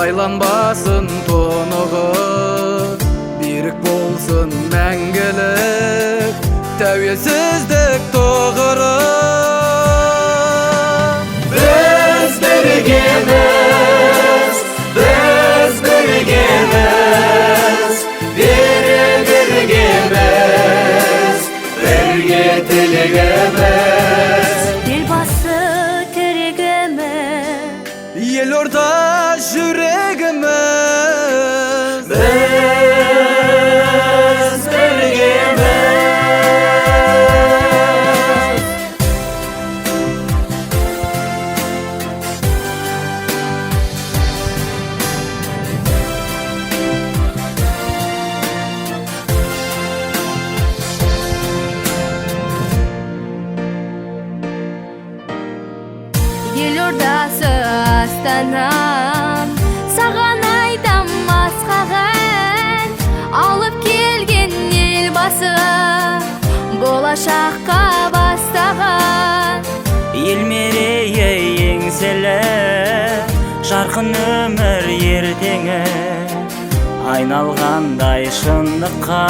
айланбасын тонығы, берік болсын мәңгілік тәуелсіздік тұғыры. Біз біргеміз, біргеміз, бірге тілегіміз. Елбасы тірегіміз, Елорда жүрегіміз. Біз біргеміз. Елордасы Астанам, саған айтам асқаған, алып келген елбасы, болашаққа бастаған. Ел мерейі еңселі, жарқын өмір ертеңі, айналғандай шындыққа.